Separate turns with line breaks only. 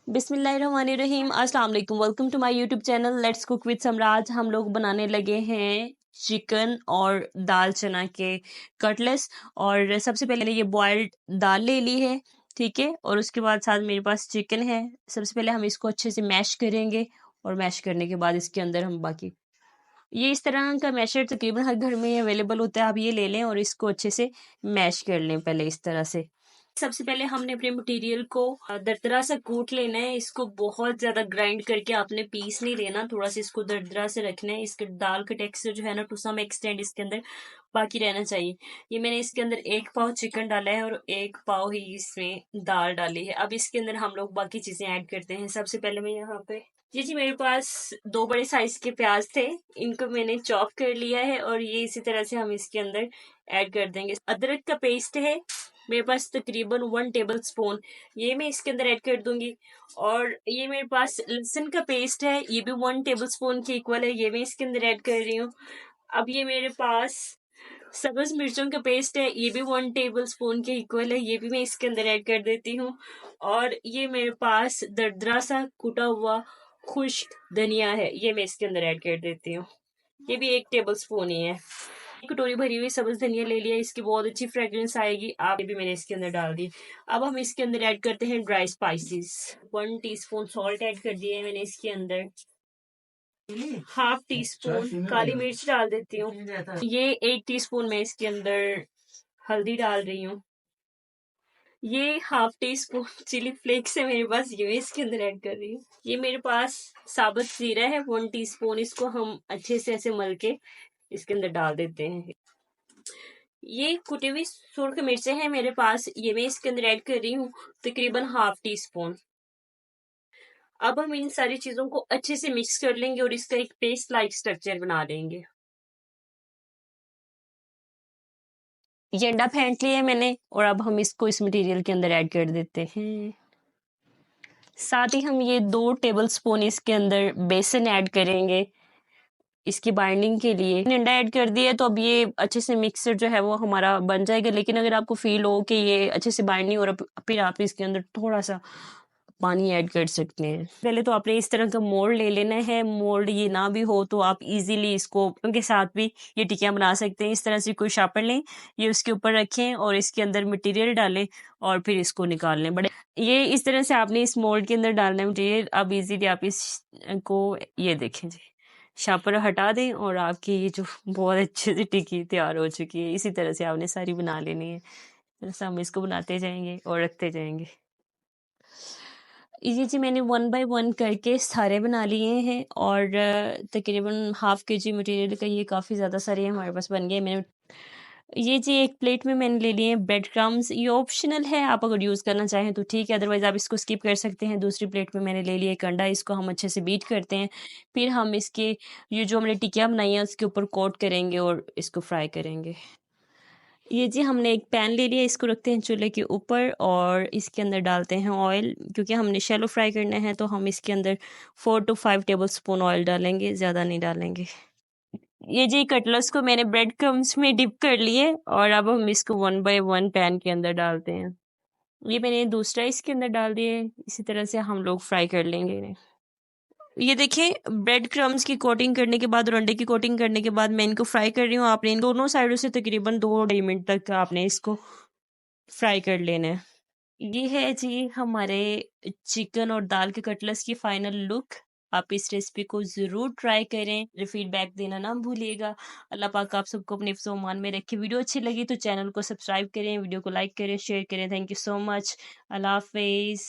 बिस्मिल्लाहिर्रहमानिर्रहीम अस्सलाम वालेकुम। Welcome to my YouTube channel let's cook with Samraj. हम लोग बनाने लगे हैं चिकन और दाल चना के कटलेट्स। और सबसे पहले मैंने ये बॉइल्ड दाल ले ली है, ठीक है। और उसके बाद साथ मेरे पास चिकन है। सबसे पहले हम इसको अच्छे से मैश करेंगे और मैश करने के बाद इसके अंदर हम बाकी ये इस तरह का मैशर तकरीबन हर घर में अवेलेबल होता है। आप ये ले लें और इसको अच्छे से मैश कर लें पहले इस तरह से। सबसे पहले हमने अपने मटेरियल को दरदरा सा कूट लेना है। इसको बहुत ज्यादा ग्राइंड करके आपने पीस नहीं लेना, थोड़ा सा इसको दरदरा से रखना है। इसके दाल का टेक्सचर जो है ना, टू सम एक्सटेंड इसके अंदर बाकी रहना चाहिए। ये मैंने इसके अंदर 1 पाव चिकन डाला है और 1 पाव ही इसमें दाल डाली है। अब इसके अंदर हम लोग बाकी चीजें ऐड करते हैं। सबसे पहले मैं यहाँ पे जी मेरे पास 2 बड़े साइज के प्याज थे, इनको मैंने चॉप कर लिया है और ये इसी तरह से हम इसके अंदर ऐड कर देंगे। अदरक का पेस्ट है मेरे पास तकरीबन 1 टेबल स्पून, ये मैं इसके अंदर ऐड कर दूंगी। और ये मेरे पास लहसुन का पेस्ट है, ये भी 1 टेबल स्पून के इक्वल है, ये मैं इसके अंदर ऐड कर रही हूँ। अब ये मेरे पास सब्ज मिर्चों का पेस्ट है, ये भी 1 टेबल स्पून के इक्वल है, ये भी मैं इसके अंदर ऐड कर देती हूँ। और ये मेरे पास दरदरा सा कुटा हुआ खुश्क धनिया है, ये मैं इसके अंदर ऐड कर देती हूँ। ये भी 1 टेबल स्पून ही है। एक कटोरी भरी हुई सब्ज धनिया ले लिया, इसकी बहुत अच्छी फ्रेग्रेंस आएगी। आप ये भी मैंने इसके अंदर डाल दी। अब हम इसके अंदर ऐड करते हैं dry spices. 1 teaspoon salt add कर दिया है मैंने इसके अंदर। 1/2 टीस्पून काली मिर्च डाल देती हूँ। ये 1 टीस्पून मैं इसके अंदर हल्दी डाल रही हूँ। ये 1/2 टीस्पून चिली फ्लेक्स है मेरे पास, ये मैं इसके अंदर ऐड कर रही हूँ। ये मेरे पास साबुत जीरा है 1 टीस्पून, इसको हम अच्छे से ऐसे मल के इसके अंदर डाल देते हैं। ये कुटी हुई सुर्ख मिर्चें हैं मेरे पास, ये मैं इसके अंदर ऐड कर रही हूँ तकरीबन 1/2 टीस्पून। अब हम इन सारी चीजों को अच्छे से मिक्स कर लेंगे और इसका एक पेस्ट लाइक स्ट्रक्चर बना लेंगे। ये अंडा फेंट लिया है मैंने और अब हम इसको इस मटेरियल के अंदर ऐड कर देते हैं। साथ ही हम ये 2 टेबल स्पून इसके अंदर बेसन ऐड करेंगे इसकी बाइंडिंग के लिए। अंडा ऐड कर दिया तो अब ये अच्छे से मिक्सर जो है वो हमारा बन जाएगा। लेकिन अगर आपको फील हो कि ये अच्छे से बाइंड नहीं हो रहा, फिर आप इसके अंदर थोड़ा सा पानी ऐड कर सकते हैं। पहले तो आपने इस तरह का मोल्ड ले लेना है। मोल्ड ये ना भी हो तो आप इजीली इसको उनके साथ भी ये टिक्कियाँ बना सकते हैं। इस तरह से कोई शापर लें, ये उसके ऊपर रखें और इसके अंदर मटेरियल डालें और फिर इसको निकाल लें। बड़े ये इस तरह से आपने इस मोल्ड के अंदर डालना है मटेरियल। अब इजीली आप इसको ये देखें जी, शापर हटा दें और आपकी ये जो बहुत अच्छे से टिक्की तैयार हो चुकी है। इसी तरह से आपने सारी बना लेनी है। जैसे हम इसको बनाते जाएंगे और रखते जाएंगे। ये जी मैंने 1 बाय 1 करके सारे बना लिए हैं और तकरीबन 1/2 kg मटेरियल का ये काफ़ी ज़्यादा सारे हमारे पास बन गए। मैंने ये जी एक प्लेट में मैंने ले लिए हैं ब्रेड क्रम्स। ये ऑप्शनल है, आप अगर यूज़ करना चाहें तो ठीक है, अदरवाइज़ आप इसको स्किप कर सकते हैं। दूसरी प्लेट में मैंने ले लिया एक अंडा, इसको हम अच्छे से बीट करते हैं। फिर हम इसके ये जो हमने टिक्कियाँ बनाई हैं उसके ऊपर कोट करेंगे और इसको फ्राई करेंगे। ये जी हमने एक पैन ले लिया, इसको रखते हैं चूल्हे के ऊपर और इसके अंदर डालते हैं ऑयल। क्योंकि हमने शैलो फ्राई करना है तो हम इसके अंदर 4 to 5 टेबल स्पून ऑयल डालेंगे, ज़्यादा नहीं डालेंगे। ये जी कटलेट्स को मैंने ब्रेड क्रम्स में डिप कर लिए और अब हम इसको 1 बाय 1 पैन के अंदर डालते हैं। ये मैंने दूसरा इसके अंदर डाल दिए, इसी तरह से हम लोग फ्राई कर लेंगे इन्हें। ये देखें ब्रेड क्रम्स की कोटिंग करने के बाद और अंडे की कोटिंग करने के बाद मैं इनको फ्राई कर रही हूँ। आपने इन दोनों साइडों से तकरीबन 2-2.5 मिनट तक आपने इसको फ्राई कर लेना है। ये है जी हमारे चिकन और दाल के कटलेट्स की फाइनल लुक। आप इस रेसिपी को ज़रूर ट्राई करें, फीडबैक देना ना भूलिएगा। अल्लाह पाक आप सबको अपने हिफ्ज़ व अमान में रखे। वीडियो अच्छी लगी तो चैनल को सब्सक्राइब करें, वीडियो को लाइक करें, शेयर करें। Thank you so much. अल्लाह हाफ़िज़।